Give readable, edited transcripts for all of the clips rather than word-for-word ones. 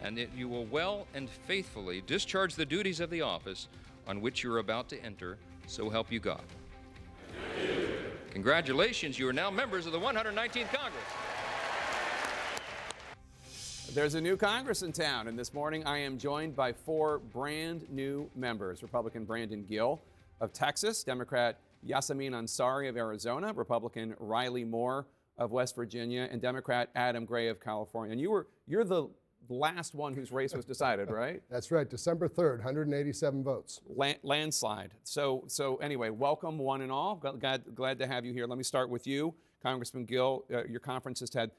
and that you will well and faithfully discharge the duties of the office on which you're about to enter, so help you God. Congratulations, you are now members of the 119th Congress. There's a new Congress in town, and this morning I am joined by 4 brand new members. Republican Brandon Gill of Texas, Democrat Yassamin Ansari of Arizona, Republican Riley Moore of West Virginia, and Democrat Adam Gray of California. And you're the last one whose race was decided, right? That's right, December 3rd, 187 votes. Landslide. So anyway, welcome one and all. Glad to have you here. Let me start with you, Congressman Gill. Your conference has had,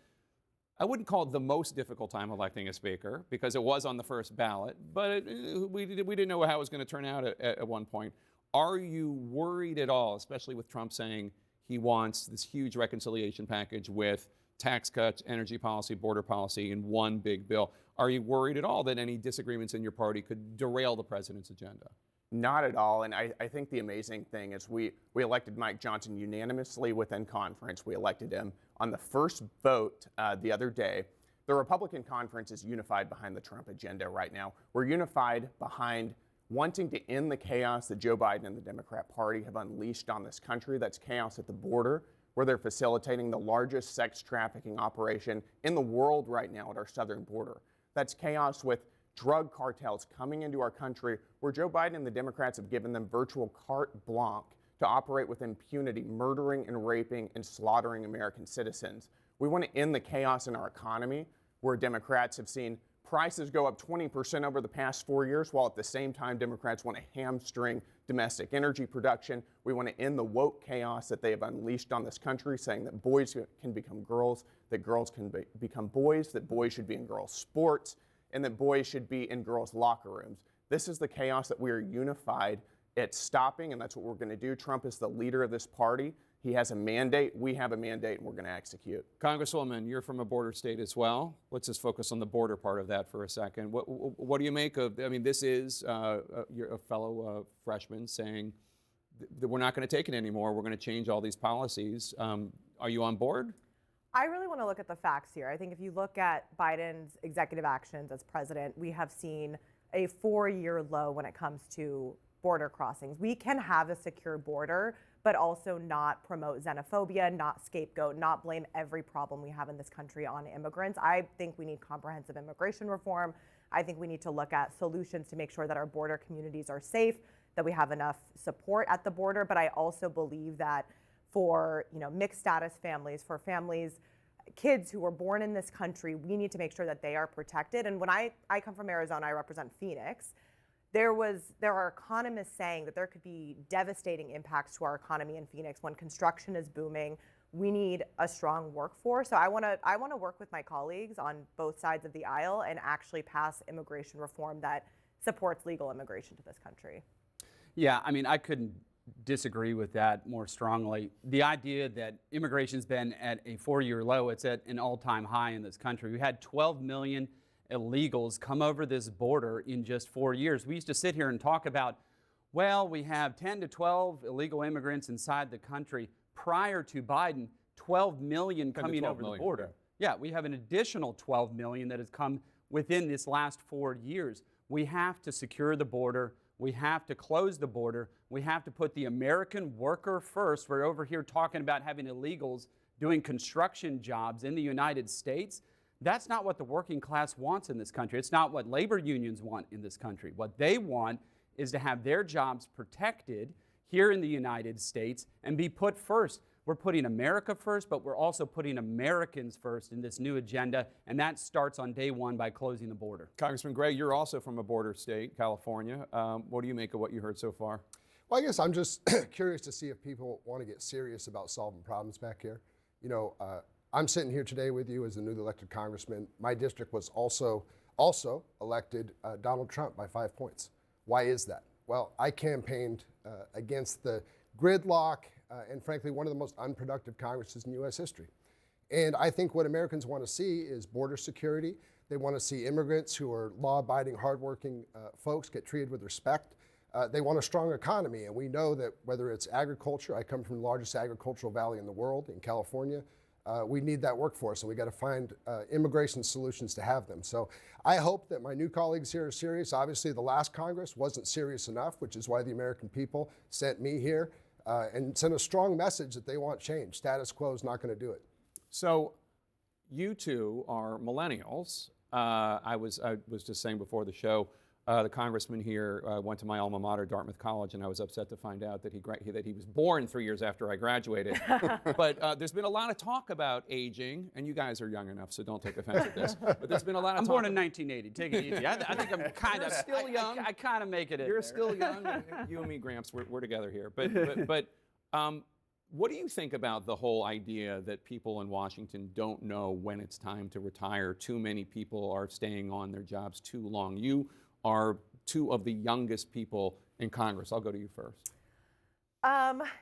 I wouldn't call it the most difficult time electing a speaker because it was on the first ballot, but we didn't know how it was going to turn out at one point. Are you worried at all, especially with Trump saying he wants this huge reconciliation package with tax cuts, energy policy, border policy in one big bill? Are you worried at all that any disagreements in your party could derail the president's agenda? Not at all, and I think the amazing thing is we elected Mike Johnson unanimously within conference. We elected him on the first vote the other day. The Republican conference is unified behind the Trump agenda right now. We're unified behind wanting to end the chaos that Joe Biden and the Democrat Party have unleashed on this country. That's chaos at the border, where they're facilitating the largest sex trafficking operation in the world right now at our southern border. That's chaos with drug cartels coming into our country, where Joe Biden and the Democrats have given them virtual carte blanche to operate with impunity, murdering and raping and slaughtering American citizens. We want to end the chaos in our economy, where Democrats have seen prices go up 20% over the past 4 years, while at the same time Democrats want to hamstring domestic energy production. We want to end the woke chaos that they have unleashed on this country, saying that boys can become girls, that girls can become boys, that boys should be in girls' sports, and that boys should be in girls' locker rooms. This is the chaos that we are unified at stopping, and that's what we're going to do. Trump is the leader of this party. He has a mandate. We have a mandate, and we're going to execute. Congresswoman, you're from a border state as well. Let's just focus on the border part of that for a second. What do you make of, I mean, this is you're a fellow freshman saying that we're not going to take it anymore. We're going to change all these policies. Are you on board? I really want to look at the facts here. I think if you look at Biden's executive actions as president, we have seen a 4-year low when it comes to border crossings. We can have a secure border, but also not promote xenophobia, not scapegoat, not blame every problem we have in this country on immigrants. I think we need comprehensive immigration reform. I think we need to look at solutions to make sure that our border communities are safe, that we have enough support at the border. But I also believe that for mixed status families, for families, kids who were born in this country, we need to make sure that they are protected. And when I come from Arizona, I represent Phoenix. There are economists saying that there could be devastating impacts to our economy in Phoenix when construction is booming. We need a strong workforce. So I want to work with my colleagues on both sides of the aisle and actually pass immigration reform that supports legal immigration to this country. Yeah, I mean, I couldn't disagree with that more strongly. The idea that immigration's been at a 4-year low, it's at an all-time high in this country. We had 12 million illegals come over this border in just 4 years. We used to sit here and talk about, well, we have 10 to 12 illegal immigrants inside the country. Prior to Biden, 12 million coming over the border. Yeah, we have an additional 12 million that has come within this last 4 years. We have to secure the border. We have to close the border. We have to put the American worker first. We're over here talking about having illegals doing construction jobs in the United States. That's not what the working class wants in this country. It's not what labor unions want in this country. What they want is to have their jobs protected here in the United States and be put first. We're putting America first, but we're also putting Americans first in this new agenda, and that starts on day one by closing the border. Congressman Gray, you're also from a border state, California. What do you make of what you heard so far? Well, I guess I'm just curious to see if people want to get serious about solving problems back here. I'm sitting here today with you as a newly elected congressman. My district was also elected Donald Trump by 5 points. Why is that? Well, I campaigned against the gridlock and frankly, one of the most unproductive Congresses in U.S. history. And I think what Americans want to see is border security. They want to see immigrants who are law-abiding, hardworking folks get treated with respect. They want a strong economy, and we know that whether it's agriculture, I come from the largest agricultural valley in the world, in California, we need that workforce, and we got to find immigration solutions to have them. So I hope that my new colleagues here are serious. Obviously, the last Congress wasn't serious enough, which is why the American people sent me here and sent a strong message that they want change. Status quo is not going to do it. So you two are millennials. I was just saying before the show, the congressman here went to my alma mater, Dartmouth College, and I was upset to find out that he was born 3 years after I graduated. But there's been a lot of talk about aging, and you guys are young enough, so don't take offense at this. But there's been a lot of I'm talk. born in 1980. Take it easy. I think I'm kind of still young. I kind of make it in You're there. still young. You and me, Gramps, we're together here. But what do you think about the whole idea that people in Washington don't know when it's time to retire? Too many people are staying on their jobs too long. You are two of the youngest people in Congress. I'll go to you first.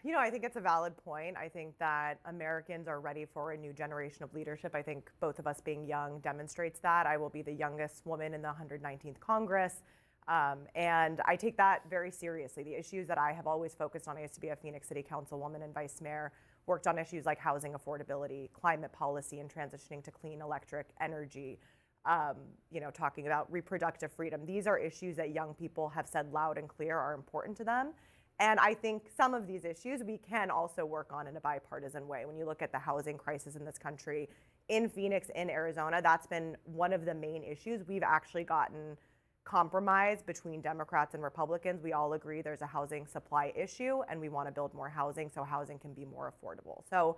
You know, I think it's a valid point. I think that Americans are ready for a new generation of leadership. I think both of us being young demonstrates that. I will be the youngest woman in the 119th Congress. And I take that very seriously. The issues that I have always focused on, I used to be a Phoenix City Councilwoman and Vice Mayor, worked on issues like housing affordability, climate policy, and transitioning to clean electric energy, you know, talking about reproductive freedom. These are issues that young people have said loud and clear are important to them. And I think some of these issues we can also work on in a bipartisan way. When you look at the housing crisis in this country, in Phoenix, in Arizona, that's been one of the main issues. We've actually gotten compromise between Democrats and Republicans. We all agree there's a housing supply issue and we want to build more housing so housing can be more affordable. So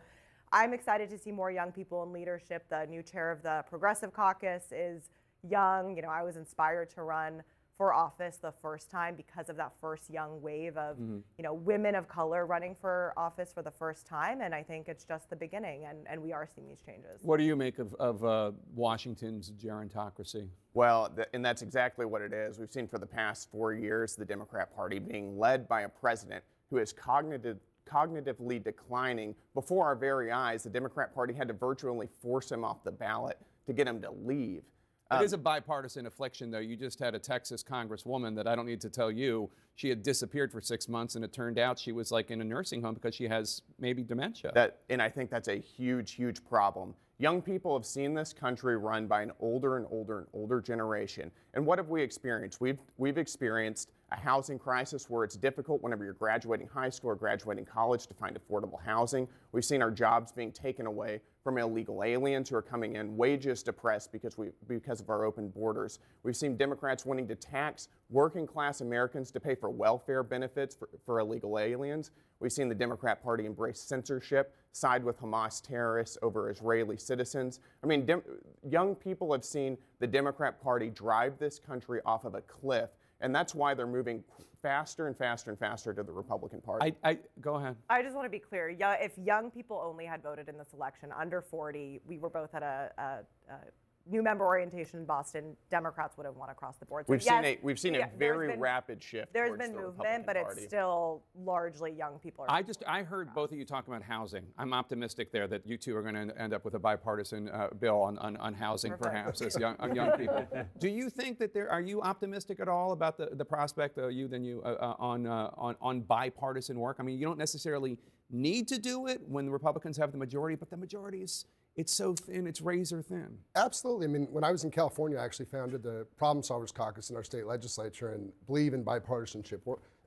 I'm excited to see more young people in leadership. The new chair of the Progressive Caucus is young. You know, I was inspired to run for office the first time because of that first young wave of, you know, women of color running for office for the first time. And I think it's just the beginning, and we are seeing these changes. What do you make of Washington's gerontocracy? Well, and that's exactly what it is. We've seen for the past 4 years the Democrat Party being led by a president who is cognitively declining. Before our very eyes, the Democrat Party had to virtually force him off the ballot to get him to leave. It is a bipartisan affliction, though. You just had a Texas congresswoman that I don't need to tell you, she had disappeared for 6 months, and it turned out she was like in a nursing home because she has maybe dementia. And I think that's a huge, huge problem. Young people have seen this country run by an older and older and older generation. And what have we experienced? We've experienced a housing crisis where it's difficult whenever you're graduating high school or graduating college to find affordable housing. We've seen our jobs being taken away from illegal aliens who are coming in, wages depressed because of our open borders. We've seen Democrats wanting to tax working class Americans to pay for welfare benefits for illegal aliens. We've seen the Democrat Party embrace censorship, side with Hamas terrorists over Israeli citizens. I mean, young people have seen the Democrat Party drive this country off of a cliff, and that's why they're moving faster and faster and faster to the Republican Party. Go ahead. I just want to be clear. If young people only had voted in this election, under 40, we were both at a new member orientation in Boston, Democrats would have won across the board. So we've seen a very rapid shift. There's towards been the movement, Republican but Party. it's still largely young people. I heard both of you talking about housing. I'm optimistic there that you two are going to end up with a bipartisan bill on housing, perhaps, as young people. Do you think that are you optimistic at all about the prospect, on bipartisan work? I mean, you don't necessarily need to do it when the Republicans have the majority, but the majority it's so thin, it's razor thin. Absolutely. I mean, when I was in California, I actually founded the Problem Solvers Caucus in our state legislature and believe in bipartisanship.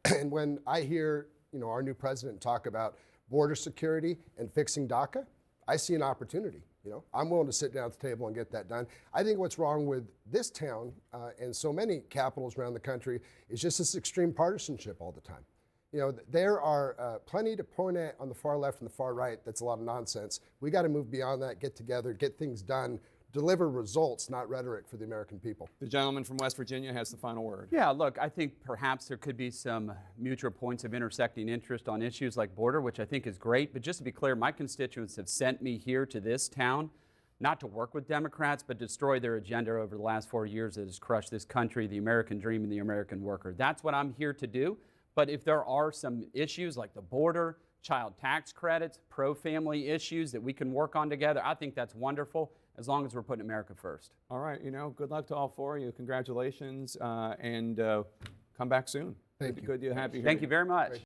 And when I hear, you know, our new president talk about border security and fixing DACA, I see an opportunity. You know, I'm willing to sit down at the table and get that done. I think what's wrong with this town and so many capitals around the country is just this extreme partisanship all the time. You know, there are plenty to point at on the far left and the far right. That's a lot of nonsense. We got to move beyond that, get together, get things done, deliver results, not rhetoric for the American people. The gentleman from West Virginia has the final word. Yeah, look, I think perhaps there could be some mutual points of intersecting interest on issues like border, which I think is great. But just to be clear, my constituents have sent me here to this town not to work with Democrats, but destroy their agenda over the last 4 years that has crushed this country, the American dream, and the American worker. That's what I'm here to do. But if there are some issues like the border, child tax credits, pro-family issues that we can work on together, I think that's wonderful as long as we're putting America first. All right, you know, good luck to all four of you. Congratulations, and come back soon. Thank you. Good to have you here. Thank you very much.